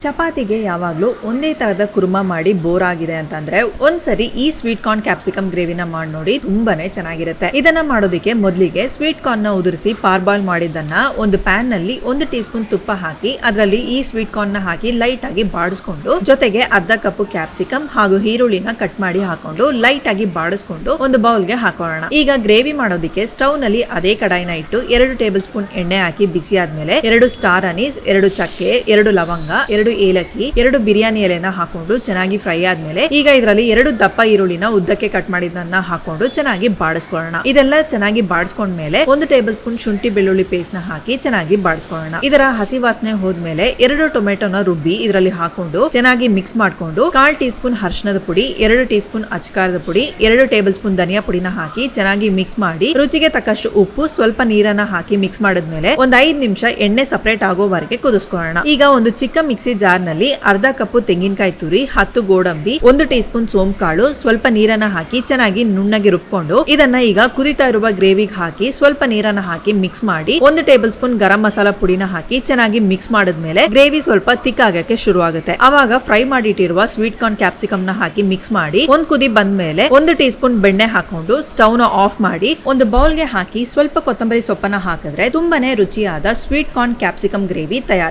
ಚಪಾತಿಗೆ ಯಾವಾಗಲೂ ಒಂದೇ ತರದ ಕುರ್ಮಾ ಮಾಡಿ ಬೋರ್ ಆಗಿದೆ ಅಂತಂದ್ರೆ ಒಂದ್ಸರಿ ಈ ಸ್ವೀಟ್ ಕಾರ್ನ್ ಕ್ಯಾಪ್ಸಿಕಮ್ ಗ್ರೇವಿನ ಮಾಡಿ ನೋಡಿ, ತುಂಬಾನೇ ಚೆನ್ನಾಗಿರುತ್ತೆ. ಇದನ್ನ ಮಾಡೋದಕ್ಕೆ ಮೊದಲಿಗೆ ಸ್ವೀಟ್ ಕಾರ್ನ್ ನ ಉದುರಿಸಿ ಪಾರ್ಬಾಯ್ಲ್ ಮಾಡಿದ್ದನ್ನ ಒಂದು ಪ್ಯಾನ್ ನಲ್ಲಿ 1 ಟೀ ಸ್ಪೂನ್ ತುಪ್ಪ ಹಾಕಿ ಅದರಲ್ಲಿ ಈ ಸ್ವೀಟ್ ಕಾರ್ನ್ ನ ಹಾಕಿ ಲೈಟ್ ಆಗಿ ಬಾಡಿಸ್ಕೊಂಡು, ಜೊತೆಗೆ ಅರ್ಧ ಕಪ್ ಕ್ಯಾಪ್ಸಿಕಮ್ ಹಾಗೂ ಈರುಳ್ಳಿನ ಕಟ್ ಮಾಡಿ ಹಾಕೊಂಡು ಲೈಟ್ ಆಗಿ ಬಾಡಿಸ್ಕೊಂಡು ಒಂದು ಬೌಲ್ಗೆ ಹಾಕೋಣ. ಈಗ ಗ್ರೇವಿ ಮಾಡೋದಕ್ಕೆ ಸ್ಟವ್ ನಲ್ಲಿ ಅದೇ ಕಡಾಯಿನ ಇಟ್ಟು 2 ಟೇಬಲ್ ಸ್ಪೂನ್ ಎಣ್ಣೆ ಹಾಕಿ ಬಿಸಿ ಆದ್ಮೇಲೆ 2 ಸ್ಟಾರ್ ಅನೀಸ್, 2 ಚಕ್ಕೆ, 2 ಲವಂಗ, 2 ಏಲಕ್ಕಿ, 2 ಬಿರಿಯಾನಿ ಎಲೆನ ಹಾಕೊಂಡು ಚೆನ್ನಾಗಿ ಫ್ರೈ ಆದ್ಮೇಲೆ ಈಗ ಇದರಲ್ಲಿ 2 ದಪ್ಪ ಈರುಳ್ಳಿನ ಉದ್ದಕ್ಕೆ ಕಟ್ ಮಾಡಿದ್ದನ್ನ ಹಾಕೊಂಡು ಚೆನ್ನಾಗಿ ಬಾಡಿಸ್ಕೊಳ್ಳೋಣ. ಇದೆಲ್ಲ ಚೆನ್ನಾಗಿ ಬಾಡಿಸ್ಕೊಂಡ್ಮೇಲೆ 1 ಟೇಬಲ್ ಸ್ಪೂನ್ ಶುಂಠಿ ಬೆಳ್ಳುಳ್ಳಿ ಪೇಸ್ಟ್ ನ ಹಾಕಿ ಚೆನ್ನಾಗಿ ಬಾಡಿಸ್ಕೊಳ್ಳೋಣ. ಇದರ ಹಸಿ ವಾಸನೆ ಹೋದ್ಮೇಲೆ 2 ಟೊಮೆಟೊನ ರುಬ್ಬಿ ಇದರಲ್ಲಿ ಹಾಕೊಂಡು ಚೆನ್ನಾಗಿ ಮಿಕ್ಸ್ ಮಾಡ್ಕೊಂಡು 1/4 ಟೀ ಸ್ಪೂನ್ ಅರಿಶಿಣದ ಪುಡಿ, 2 ಟೀ ಸ್ಪೂನ್ ಅಚ್ಕಾರದ ಪುಡಿ, 2 ಟೇಬಲ್ ಸ್ಪೂನ್ ಧನಿಯಾ ಪುಡಿನ ಹಾಕಿ ಚೆನ್ನಾಗಿ ಮಿಕ್ಸ್ ಮಾಡಿ ರುಚಿಗೆ ತಕ್ಕಷ್ಟು ಉಪ್ಪು, ಸ್ವಲ್ಪ ನೀರನ್ನ ಹಾಕಿ ಮಿಕ್ಸ್ ಮಾಡಿದ್ಮೇಲೆ 5 ನಿಮಿಷ ಎಣ್ಣೆ ಸಪರೇಟ್ ಆಗೋವರೆಗೆ ಕುದಿಸ್ಕೊಳ್ಳೋಣ. ಈಗ ಒಂದು ಚಿಕ್ಕ ಮಿಕ್ಸಿ ಜಾರ್ ನಲ್ಲಿ ಅರ್ಧ ಕಪ್ ತೆಂಗಿನಕಾಯಿ ತುರಿ, 10 ಗೋಡಂಬಿ, 1 ಟೀ ಸ್ಪೂನ್ ಸೋಂಪು ಕಾಳು, ಸ್ವಲ್ಪ ನೀರನ್ನ ಹಾಕಿ ಚೆನ್ನಾಗಿ ನುಣ್ಣಗೆ ರುಬ್ಕೊಂಡು ಇದನ್ನ ಈಗ ಕುದಿತಾ ಇರುವ ಗ್ರೇವಿಗೆ ಹಾಕಿ ಸ್ವಲ್ಪ ನೀರನ್ನ ಹಾಕಿ ಮಿಕ್ಸ್ ಮಾಡಿ 1 ಟೇಬಲ್ ಸ್ಪೂನ್ ಗರಂ ಮಸಾಲಾ ಪುಡಿನ ಹಾಕಿ ಚೆನ್ನಾಗಿ ಮಿಕ್ಸ್ ಮಾಡಿದ್ಮೇಲೆ ಗ್ರೇವಿ ಸ್ವಲ್ಪ ತಿಕ್ ಆಗಕ್ಕೆ ಶುರು ಆಗುತ್ತೆ. ಅವಾಗ ಫ್ರೈ ಮಾಡಿಟ್ಟಿರುವ ಸ್ವೀಟ್ ಕಾರ್ನ್ ಕ್ಯಾಪ್ಸಿಕಮ್ ನ ಹಾಕಿ ಮಿಕ್ಸ್ ಮಾಡಿ ಒಂದ್ ಕುದಿ ಬಂದ್ಮೇಲೆ 1 ಟೀ ಸ್ಪೂನ್ ಬೆಣ್ಣೆ ಹಾಕೊಂಡು ಸ್ಟವ್ ನ ಆಫ್ ಮಾಡಿ ಒಂದು ಬೌಲ್ಗೆ ಹಾಕಿ ಸ್ವಲ್ಪ ಕೊತ್ತಂಬರಿ ಸೊಪ್ಪನ್ನ ಹಾಕಿದ್ರೆ ತುಂಬಾನೇ ರುಚಿಯಾದ ಸ್ವೀಟ್ ಕಾರ್ನ್ ಕ್ಯಾಪ್ಸಿಕಮ್ ಗ್ರೇವಿ ತಯಾರು.